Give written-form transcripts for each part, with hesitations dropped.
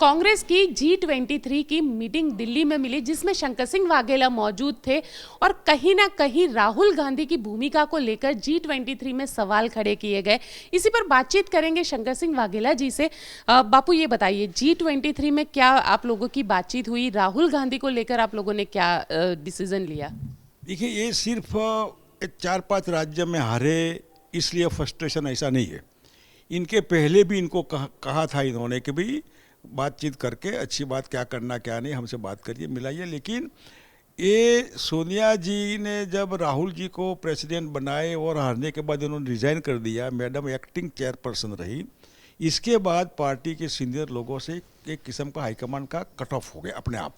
कांग्रेस की G23 की meeting Delhi में मिली जिसमें शंकर सिंह वाघेला मौजूद थे और कहीं ना कहीं राहुल गांधी की भूमिका को लेकर G23 में सवाल खड़े किए गए। इसी पर बातचीत करेंगे शंकर सिंह वाघेला जी से। बापू ये बताइए, G23 में क्या आप लोगों की बातचीत हुई, राहुल गांधी को लेकर आप लोगों ने क्या डिसीजन लिया? देखिए, ये सिर्फ 4-5 राज्य में हारे इसलिए फ्रस्ट्रेशन ऐसा नहीं है। इनके पहले भी इनको कहा था इन्होंने कि भाई बातचीत करके अच्छी बात क्या करना क्या नहीं हमसे बात करिए, मिलाइए। लेकिन ये सोनिया जी ने जब राहुल जी को प्रेसिडेंट बनाए और हारने के बाद उन्होंने रिजाइन कर दिया, मैडम एक्टिंग चेयरपर्सन रही, इसके बाद पार्टी के सीनियर लोगों से एक किस्म का हाईकमान का कट ऑफ हो गया अपने आप,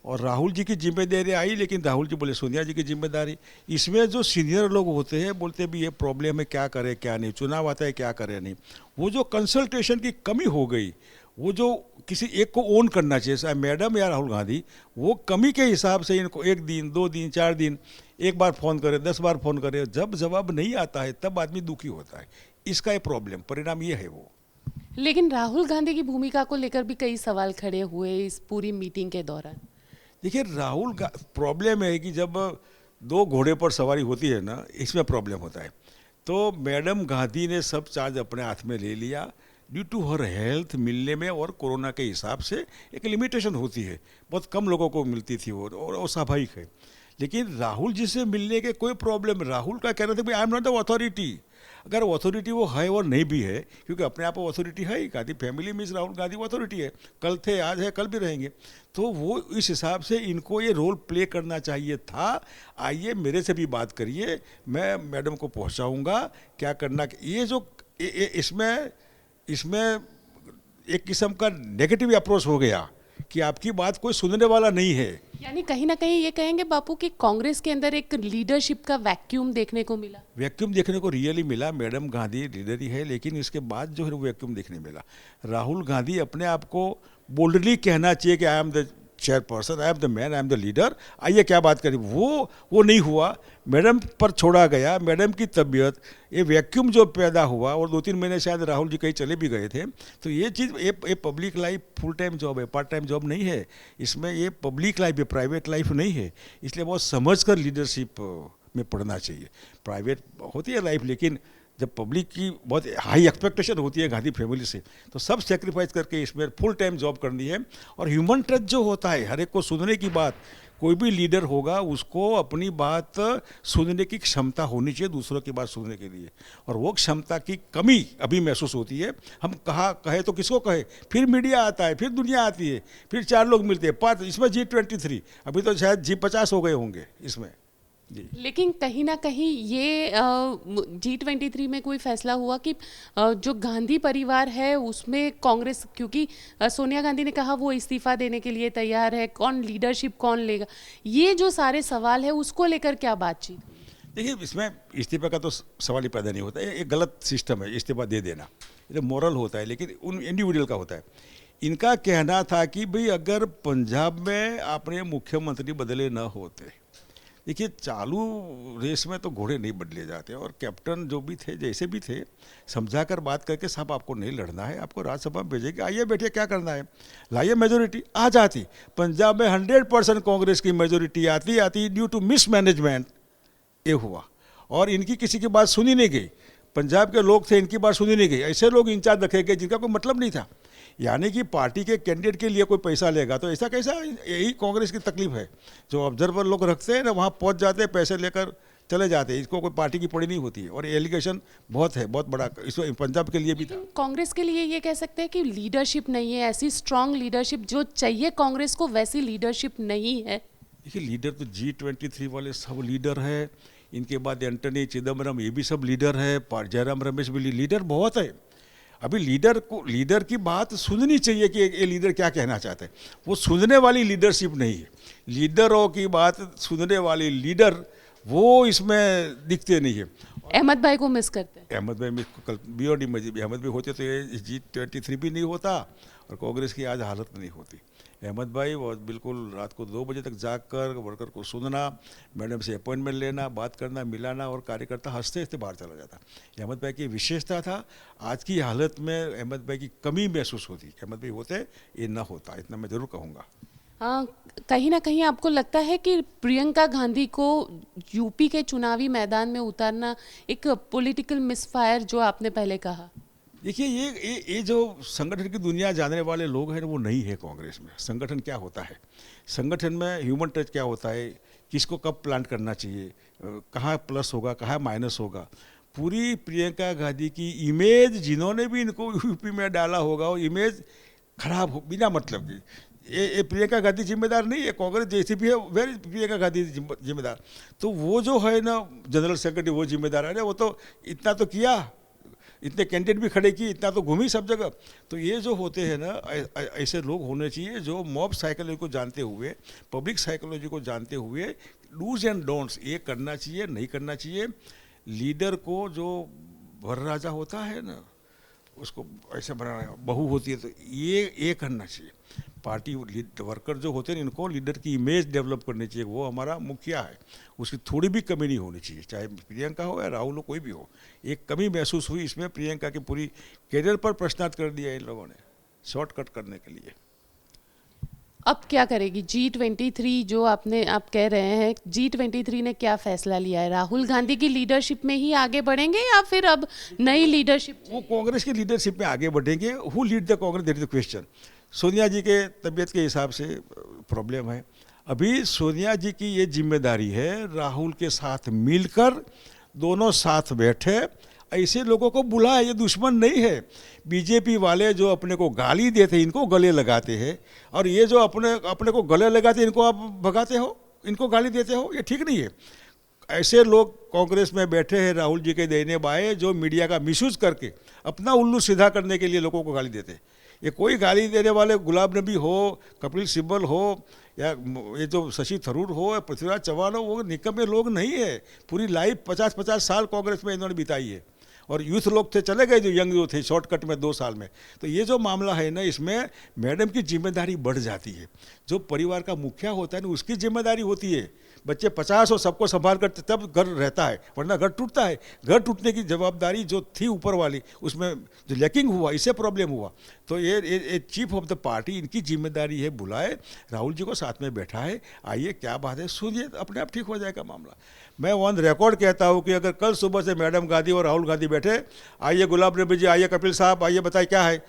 और राहुल जी की जिम्मेदारी आई। लेकिन राहुल जी बोले सोनिया जी की जिम्मेदारी। इसमें जो सीनियर लोग होते हैं बोलते भी ये प्रॉब्लम है, क्या करें क्या नहीं, चुनाव आता है क्या करें नहीं, वो जो कंसल्टेशन की कमी हो गई, वो जो किसी एक को ओन करना चाहिए, चाहे मैडम या राहुल गांधी, वो कमी के हिसाब से इनको 1 दिन 2 दिन 4 दिन एक बार फ़ोन करे, 10 बार फ़ोन करे, जब जवाब नहीं आता है तब आदमी दुखी होता है। इसका ये प्रॉब्लम परिणाम ये है वो। लेकिन राहुल गांधी की भूमिका को लेकर भी कई सवाल खड़े हुए इस पूरी मीटिंग के दौरान। देखिए, प्रॉब्लम है कि जब 2 घोड़े पर सवारी होती है ना, इसमें प्रॉब्लम होता है। तो मैडम गांधी ने सब चार्ज अपने हाथ में ले लिया ड्यू टू हर हेल्थ मिलने में, और कोरोना के हिसाब से एक लिमिटेशन होती है, बहुत कम लोगों को मिलती थी वो, और वो स्वाभाविक है। लेकिन राहुल जी से मिलने के कोई प्रॉब्लम, राहुल का कहना था भाई I am not the authority. अगर वो अथॉरिटी वो है और नहीं भी है, क्योंकि अपने आप वो अथॉरिटी है ही, गांधी फैमिली में राहुल गांधी वो अथॉरिटी है, कल थे आज है कल भी रहेंगे, तो वो इस हिसाब से इनको ये रोल प्ले करना चाहिए था। आइए मेरे से भी बात करिए, मैं मैडम को पहुंचाऊंगा क्या करना। ये जो इसमें एक किस्म का नेगेटिव अप्रोच हो गया कि आपकी बात कोई सुनने वाला नहीं है। यानी कहीं ना कहीं ये कहेंगे बापू कि कांग्रेस के अंदर एक लीडरशिप का वैक्यूम देखने को मिला। वैक्यूम देखने को रियली मिला। मैडम गांधी लीडर ही है, लेकिन इसके बाद जो है वो वैक्यूम देखने मिला। राहुल गांधी अपने आप को बोल्डली कहना चाहिए कि I am the chairperson, I am the man, I am the leader, आइए क्या बात करें, वो नहीं हुआ। मैडम पर छोड़ा गया, मैडम की तबीयत, ये वैक्यूम जो पैदा हुआ, और 2-3 महीने शायद राहुल जी कहीं चले भी गए थे। तो ये चीज़, ये public life full time job है, पार्ट टाइम जॉब नहीं है। इसमें ये पब्लिक लाइफ है, प्राइवेट लाइफ नहीं है। इसलिए बहुत समझ कर लीडरशिप में पढ़ना चाहिए। प्राइवेट होती है लाइफ, लेकिन जब पब्लिक की बहुत हाई एक्सपेक्टेशन होती है गांधी फैमिली से, तो सब सेक्रीफाइस करके इसमें फुल टाइम जॉब करनी है। और ह्यूमन टच जो होता है, हर एक को सुनने की बात, कोई भी लीडर होगा उसको अपनी बात सुनने की क्षमता होनी चाहिए दूसरों की बात सुनने के लिए, और वो क्षमता की कमी अभी महसूस होती है। हम कहे तो किसको कहे, फिर मीडिया आता है, फिर दुनिया आती है, फिर 4 लोग मिलते हैं, 5, इसमें G23, अभी तो शायद G50 हो गए होंगे इसमें जी। लेकिन कहीं ना कहीं ये G23 में कोई फैसला हुआ कि जो गांधी परिवार है उसमें कांग्रेस, क्योंकि सोनिया गांधी ने कहा वो इस्तीफा देने के लिए तैयार है, कौन लीडरशिप कौन लेगा, ये जो सारे सवाल है उसको लेकर क्या बातचीत? देखिए, इसमें इस्तीफा का तो सवाल ही पैदा नहीं होता है। एक गलत सिस्टम है इस्तीफा दे देना, ये तो मॉरल होता है, लेकिन उन इंडिविजुअल का होता है। इनका कहना था कि भाई अगर पंजाब में अपने मुख्यमंत्री बदले न होते, देखिए चालू रेस में तो घोड़े नहीं बदले जाते, और कैप्टन जो भी थे जैसे भी थे समझाकर बात करके, साहब आपको नहीं लड़ना है, आपको राज्यसभा में भेजेंगे, आइए बैठिए क्या करना है, लाइए मेजोरिटी आ जाती। पंजाब में 100% कांग्रेस की मेजोरिटी आती ड्यू टू मिसमैनेजमेंट ये हुआ, और इनकी किसी की बात सुनी नहीं गई। पंजाब के लोग थे, इनकी बात सुनी नहीं गई, ऐसे लोग इंचार्ज रखे गए जिनका कोई मतलब नहीं था। यानी कि पार्टी के कैंडिडेट के लिए कोई पैसा लेगा तो ऐसा कैसा, यही कांग्रेस की तकलीफ है। जो ऑब्जर्वर लोग रखते हैं ना, वहाँ पहुँच जाते हैं, पैसे लेकर चले जाते हैं, इसको कोई पार्टी की पड़ी नहीं होती है। और एलिगेशन बहुत है, बहुत बड़ा, इसमें पंजाब के लिए भी था। कांग्रेस के लिए ये कह सकते हैं कि लीडरशिप नहीं है, ऐसी स्ट्रांग लीडरशिप जो चाहिए कांग्रेस को वैसी लीडरशिप नहीं है। देखिए, लीडर तो G23 वाले सब लीडर है, इनके बाद एंटनी चिदम्बरम ये भी सब लीडर है, जयराम रमेश भी लीडर बहुत है। अभी लीडर की बात सुननी चाहिए कि ये लीडर क्या कहना चाहते हैं, वो सुनने वाली लीडरशिप नहीं है। लीडरों की बात सुनने वाली लीडर वो इसमें दिखते नहीं है। अहमद भाई को मिस करते हैं। अहमद भाई कल BOD में भी अहमद भाई होते तो ये G23 भी नहीं होता, और कांग्रेस की आज हालत नहीं होती। अहमद भाई वो बिल्कुल रात को 2 बजे तक जाग कर वर्कर को सुनना, मैडम से अपॉइंटमेंट लेना, बात करना, मिलाना, और कार्यकर्ता हंसते हंसते बाहर चला जाता। अहमद भाई की विशेषता था। आज की हालत में अहमद भाई की कमी महसूस होती। अहमद भाई होते ये ना होता, इतना मैं ज़रूर कहूँगा। हाँ, कहीं ना कहीं आपको लगता है कि प्रियंका गांधी को यूपी के चुनावी मैदान में उतारना एक पॉलिटिकल मिसफायर, जो आपने पहले कहा? देखिए, ये जो संगठन की दुनिया जानने वाले लोग हैं वो नहीं है कांग्रेस में। संगठन क्या होता है, संगठन में ह्यूमन टच क्या होता है, किसको कब प्लांट करना चाहिए, कहाँ प्लस होगा, कहाँ माइनस होगा। पूरी प्रियंका गांधी की इमेज जिन्होंने भी इनको यूपी में डाला होगा, वो इमेज खराब हो बिना मतलब की। ये प्रियंका गांधी जिम्मेदार नहीं है, कांग्रेस जैसी भी है वेरी प्रियंका गांधी जिम्मेदार। तो वो जो है ना जनरल सेक्रेटरी, वो जिम्मेदार है। वो तो इतना तो किया, इतने कैंडिडेट भी खड़े किए, इतना तो घूमी सब जगह। तो ये जो होते हैं ना, ऐसे लोग होने चाहिए जो मॉब साइकोलॉजी को जानते हुए, पब्लिक साइकोलॉजी को जानते हुए डूज एंड डोंट्स ये करना चाहिए, नहीं करना चाहिए। लीडर को जो वर राजा होता है ना, उसको ऐसे बनाना, बहू होती है, तो ये करना चाहिए। पार्टी वर्कर जो होते हैं इनको लीडर की इमेज डेवलप करनी चाहिए, वो हमारा मुखिया है, उसकी थोड़ी भी कमी नहीं होनी चाहिए, चाहे प्रियंका हो या राहुल हो, कोई भी हो। एक कमी महसूस हुई इसमें, प्रियंका की पूरी कैरियर पर प्रश्नार्थ कर दिया इन लोगों ने शॉर्टकट करने के लिए। अब क्या करेगी G23? जो आप कह रहे हैं, G23 ने क्या फैसला लिया है? राहुल गांधी की लीडरशिप में ही आगे बढ़ेंगे या फिर अब नई लीडरशिप? वो कांग्रेस की लीडरशिप में आगे बढ़ेंगे। Who lead the Congress, that is the question. Sonia ji के तबीयत के हिसाब से प्रॉब्लम है। अभी सोनिया जी की ये जिम्मेदारी है राहुल के साथ मिलकर दोनों साथ बैठे, ऐसे लोगों को बुलाए। ये दुश्मन नहीं है। बीजेपी वाले जो अपने को गाली देते हैं, इनको गले लगाते हैं, और ये जो अपने को गले लगाते हैं, इनको आप भगाते हो, इनको गाली देते हो, ये ठीक नहीं है। ऐसे लोग कांग्रेस में बैठे हैं राहुल जी के देने बाए, जो मीडिया का मिसयूज करके अपना उल्लू सीधा करने के लिए लोगों को गाली देते हैं। ये कोई गाली देने वाले गुलाब नबी हो, कपिल सिब्बल हो, या ये जो शशि थरूर हो या पृथ्वीराज चौहान हो, वो निकम्मे लोग नहीं है। पूरी लाइफ 50-50 साल कांग्रेस में इन्होंने बिताई है, और यूथ लोग थे, चले गए जो यंग जो थे शॉर्टकट में 2 साल में। तो ये जो मामला है ना, इसमें मैडम की जिम्मेदारी बढ़ जाती है। जो परिवार का मुखिया होता है ना, उसकी जिम्मेदारी होती है। बच्चे 50 हो, सबको संभाल कर तब घर रहता है, वरना घर टूटता है। घर टूटने की जवाबदारी जो थी ऊपर वाली, उसमें जो लैकिंग हुआ, इससे प्रॉब्लम हुआ। तो ये चीफ ऑफ द पार्टी, इनकी जिम्मेदारी है, बुलाए राहुल जी को, साथ में बैठा है, आइए क्या बात है सुनिए, अपने आप ठीक हो जाएगा मामला। मैं ऑन रिकॉर्ड कहता हूँ कि अगर कल सुबह से मैडम गांधी और राहुल गांधी बैठे, आइए गुलाब नबी जी, आइए कपिल साहब, आइए बताइए क्या है,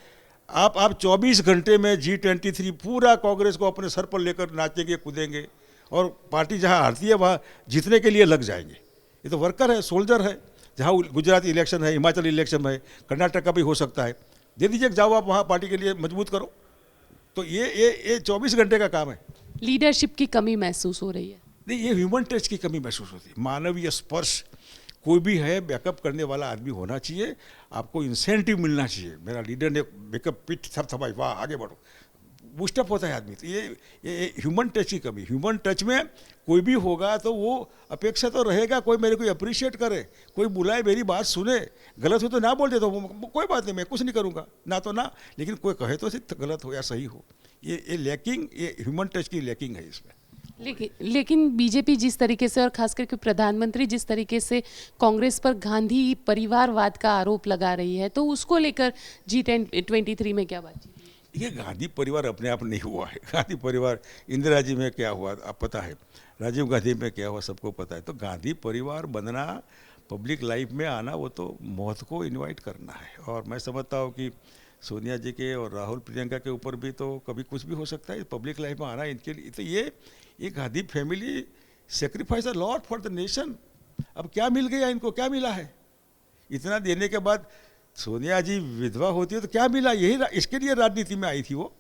आप 24 घंटे में G23 पूरा कांग्रेस को अपने सर पर लेकर नाचेंगे, कूदेंगे, और पार्टी जहाँ हारती है वहाँ जीतने के लिए लग जाएंगे। ये तो वर्कर है, सोल्जर है। जहाँ गुजरात इलेक्शन है, हिमाचल इलेक्शन है, कर्नाटक का भी हो सकता है, दे दीजिए, जाओ आप वहाँ पार्टी के लिए मजबूत करो। तो ये 24 घंटे का काम है। लीडरशिप की कमी महसूस हो रही है? नहीं, ये ह्यूमन टच की कमी महसूस होती है। मानवीय स्पर्श कोई भी है, बैकअप करने वाला आदमी होना चाहिए, आपको इंसेंटिव मिलना चाहिए। मेरा लीडर ने बैकअप, पीठ थपथपाई, वाह आगे बढ़ो, बूस्टअप होता है आदमी। तो ये ह्यूमन टच की कमी। ह्यूमन टच में कोई भी होगा तो वो अपेक्षा तो रहेगा, कोई मेरे को अप्रिशिएट करे, कोई बुलाए, मेरी बात सुने, गलत हो तो ना बोल दे, तो कोई बात नहीं, मैं कुछ नहीं करूँगा, ना तो ना, लेकिन कोई कहे तो गलत हो या सही हो। ये लैकिंग, ये ह्यूमन टच की लैकिंग है इसमें। लेकिन बीजेपी जिस तरीके से, और खास करके प्रधानमंत्री जिस तरीके से कांग्रेस पर गांधी परिवारवाद का आरोप लगा रही है, तो उसको लेकर G23 में क्या बात? ये गांधी परिवार अपने आप नहीं हुआ है। गांधी परिवार इंदिरा जी में क्या हुआ आप पता है, राजीव गांधी में क्या हुआ सबको पता है। तो गांधी परिवार बनना, पब्लिक लाइफ में आना, वो तो मौत को इनवाइट करना है। और मैं समझता हूँ कि सोनिया जी के और राहुल प्रियंका के ऊपर भी तो कभी कुछ भी हो सकता है। पब्लिक लाइफ में आना इनके लिए, तो ये Gandhi family sacrifice a lot for the nation. अब क्या मिल गया इनको, क्या मिला है? इतना देने के बाद सोनिया जी विधवा होती है तो क्या मिला? इसके लिए राजनीति में आई थी वो,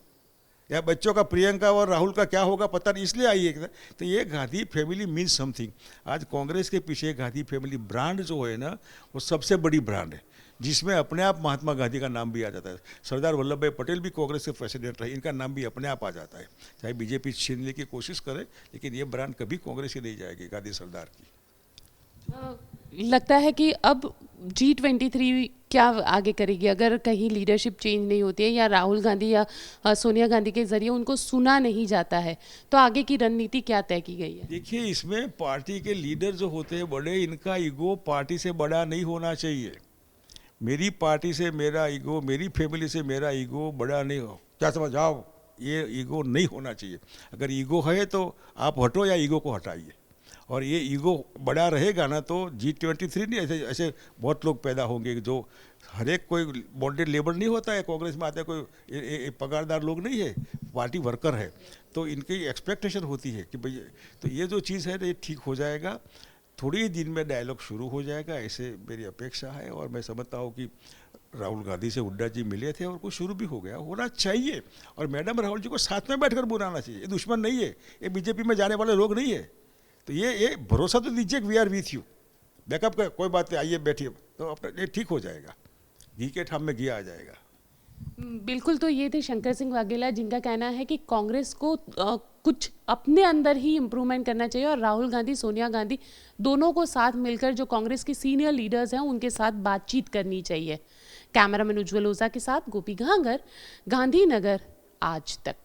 या बच्चों का प्रियंका और राहुल का क्या होगा पता नहीं, इसलिए आई है। तो ये गांधी फैमिली मीन्स समथिंग। आज कांग्रेस के पीछे गांधी फैमिली ब्रांड जो है ना, वो सबसे बड़ी ब्रांड है, जिसमें अपने आप महात्मा गांधी का नाम भी आ जाता है। सरदार वल्लभ भाई पटेल भी कांग्रेस के प्रेसिडेंट रहे, इनका नाम भी अपने आप आ जाता है। चाहे बीजेपी छीनने की कोशिश करे, लेकिन ये ब्रांड कभी कांग्रेस की नहीं जाएगी, गांधी सरदार की। लगता है कि अब G23 क्या आगे करेगी अगर कहीं लीडरशिप चेंज नहीं होती है या राहुल गांधी या सोनिया गांधी के जरिए उनको सुना नहीं जाता है, तो आगे की रणनीति क्या तय की गई है? देखिए, इसमें पार्टी के लीडर जो होते हैं बड़े, इनका ईगो पार्टी से बड़ा नहीं होना चाहिए। मेरी पार्टी से मेरा ईगो, मेरी फैमिली से मेरा ईगो बड़ा नहीं हो, क्या समझ आओ, ये ईगो नहीं होना चाहिए। अगर ईगो है तो आप हटो या ईगो को हटाइए। और ये ईगो बड़ा रहेगा ना तो G23 नहीं, ऐसे ऐसे बहुत लोग पैदा होंगे जो हर एक कोई बॉन्डेड लेबर नहीं होता है, कांग्रेस में आता है कोई पगारदार लोग नहीं है, पार्टी वर्कर है, तो इनकी एक्सपेक्टेशन होती है कि भाई, तो ये जो चीज़ है ये ठीक हो जाएगा, थोड़ी ही दिन में डायलॉग शुरू हो जाएगा, ऐसे मेरी अपेक्षा है। और मैं समझता हूँ कि राहुल गांधी से हुड्डा जी मिले थे और कुछ शुरू भी हो गया, होना चाहिए। और मैडम राहुल जी को साथ में बैठकर बुलाना चाहिए, ये दुश्मन नहीं है, ये बीजेपी में जाने वाले लोग नहीं है, तो ये भरोसा तो दीजिए कि we are with you, backup का कोई बात नहीं, आइए बैठिए, तो अपना ये ठीक हो जाएगा, घी के ठाम में घी आ जाएगा। बिल्कुल, तो ये थे शंकर सिंह वाघेला, जिनका कहना है कि कांग्रेस को कुछ अपने अंदर ही इम्प्रूवमेंट करना चाहिए और राहुल गांधी, सोनिया गांधी दोनों को साथ मिलकर जो कांग्रेस के सीनियर लीडर्स हैं उनके साथ बातचीत करनी चाहिए। कैमरामैन उज्ज्वल ओझा के साथ गोपी घांगर, गांधीनगर आज तक।